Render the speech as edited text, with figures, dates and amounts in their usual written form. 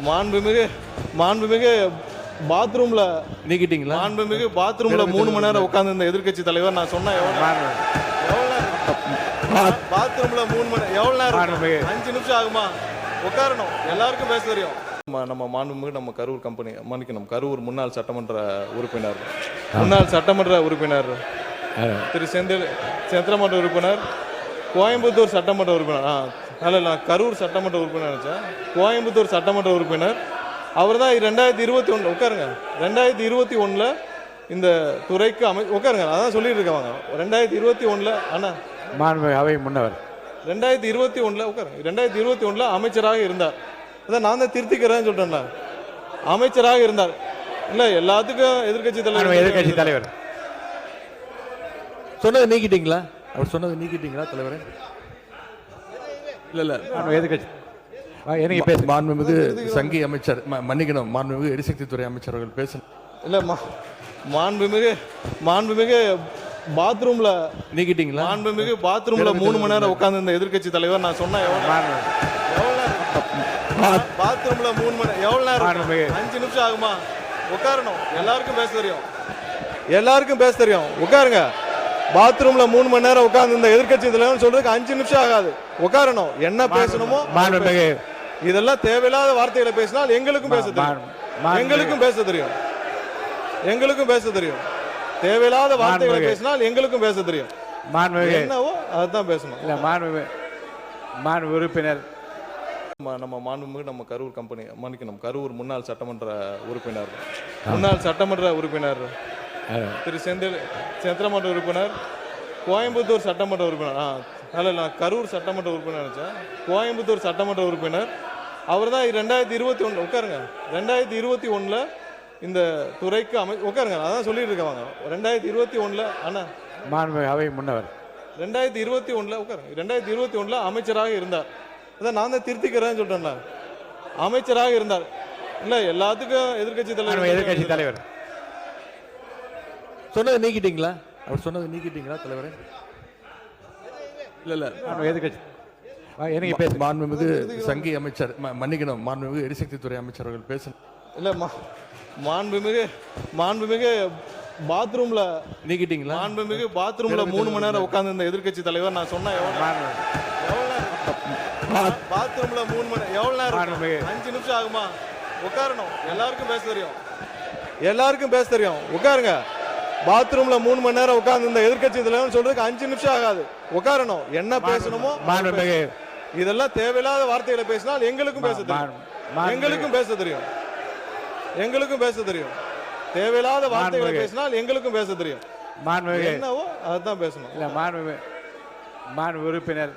மாண்புமிகு மாண்புமிகு பாத்ரூம்ல நீக்கிட்டீங்களா? மாண்புமிகு பாத்ரூம்ல 3 மணி நேரம் உட்கார்ந்து இந்த எதிர்க்கட்சி தலைவர் நான் சொன்னா எவ்வளவு பாத்ரூம்ல 3 மணி எவ்வளவு நேரம்? 5 நிமிஷம் ஆகுமா? உட்காரணும். எல்லாருக்கும் பேச தெரியும். நம்ம மாண்புமிகு நம்ம கரூர் கம்பெனி மன்னிக்கணும், கரூர் முன்னாள் சட்டமன்ற உறுப்பினர் திரு சந்திரமன்ற உறுப்பினர், கோயம்புத்தூர் சட்டமன்ற உறுப்பினர், இல்ல கரூர் சட்டமன்ற உறுப்பினர் நினைச்சேன், கோயம்புத்தூர் சட்டமன்ற உறுப்பினர். அவர் தான் 2021 உட்காருங்க, 2021 இந்த துறைக்கு உட்காருங்க, அதான் சொல்லிட்டு இருக்காங்க. 2021 அண்ணா அவை முன்னவர் 2021 உட்காருங்க, 2021 அமைச்சராக இருந்தார். அதான் நான் தான் திருத்திக்கிறேன்னு சொல்லிட்டேன்ல, அமைச்சராக இருந்தார். இல்ல எல்லாத்துக்கும் எதிர்கட்சி தலைவர் சொன்னது நீக்கிட்டீங்களா? அவர் சொன்னது நீக்கிட்டீங்களா தலைவரே? இல்ல எதிர்கட்சி மாண்புமிகு சங்கி அமைச்சர் மன்னிக்கணும், மாண்புமிகு எரிசக்தி துறை அமைச்சர் அவர்கள் பேசணும். இல்ல மாண்புமிகு பாத்ரூம்ல நீக்கிட்டீங்களா? மாண்புமிகு பாத்ரூம்ல 3 மணி நேரம் உட்கார்ந்து இந்த எதிர்க்கட்சி தலைவர் நான் சொன்னா எவ்வளவு பாத்ரூம்ல 3 மணி எவ்வளவு நேரம்? 5 நிமிஷம் ஆகுமா? உட்காரணும். எல்லாருக்கும் பேச தெரியும். உட்காருங்க. பாத்ரூம்ல 3 மணி நேரம் உட்கார்ந்து இந்த எதிர்க்கட்சி தலைவர் சொல்றதுக்கு 5 நிமிஷம் ஆகாது. உட்காரணும். என்ன பேசணுமோ இதெல்லாம் தேவையில்லாத வார்த்தைகளை பேசினால் எங்களுக்கும் பேச தெரியும். தேவையில்லாத வார்த்தைகளை பேசினால் எங்களுக்கும் பேச தெரியும். என்னவோ அதுதான் பேசணும். உறுப்பினர் நம்ம மாண்புமிகு நம்ம கரூர் கம்பெனி மன்னிக்கணும், கரூர் முன்னாள் சட்டமன்ற உறுப்பினர் திரு சந்திரமன்ற உறுப்பினர், கோயம்புத்தூர் சட்டமன்ற உறுப்பினர், இல்ல கரூர் சட்டமன்ற உறுப்பினர் நினைச்சேன், கோயம்புத்தூர் சட்டமன்ற உறுப்பினர். அவர் தான் 2021 உட்காருங்க, 2021 இந்த துறைக்கு உட்காருங்க, அதான் சொல்லிட்டு இருக்காங்க. 2021 அண்ணா அவை முன்னவர் 2021 உட்காருங்க, 2021 அமைச்சராக இருந்தார். அதான் நான் தான் திருத்திக்கிறேன்னு சொல்லிட்டேன்ல, அமைச்சராக இருந்தார். இல்ல எல்லாத்துக்கும் எதிர்கட்சி தலைவர் சொன்னது நீக்கிட்டீங்களா? அவர் சொன்னது நீக்கிட்டீங்களா தலைவரே? இல்ல எதிர்கட்சி மாண்புமிகு சங்கி அமைச்சர் மன்னிக்கணும், மாண்புமிகு எரிசக்தி துறை அமைச்சர் அவர்கள் பேசணும். இல்ல மாண்புமிகு பாத்ரூம்ல நீக்கிட்டீங்களா? மாண்புமிகு பாத்ரூம்ல 3 மணி நேரம் உட்கார்ந்து இந்த எதிர்க்கட்சி தலைவர் நான் சொன்னா எவ்வளவு பாத்ரூம்ல 3 மணி எவ்வளவு நேரம்? 5 நிமிஷம் ஆகுமா? உட்காரணும். எல்லாருக்கும் பேச தெரியும். உட்காருங்க. பாத்ரூம்ல 3 மணி நேரம் உட்கார்ந்து இந்த எதிர்க்கட்சி தலைவர் சொல்றதுக்கு 5 நிமிஷம் ஆகாது. உட்காரணும். என்ன பேசணுமோ இதெல்லாம் தேவையில்லாத வார்த்தைகளை பேசினால் எங்களுக்கும் பேச தெரியும். தேவையில்லாத வார்த்தைகளை பேசினால் எங்களுக்கும் பேச தெரியும். என்னவோ அதுதான் பேசணும். உறுப்பினர்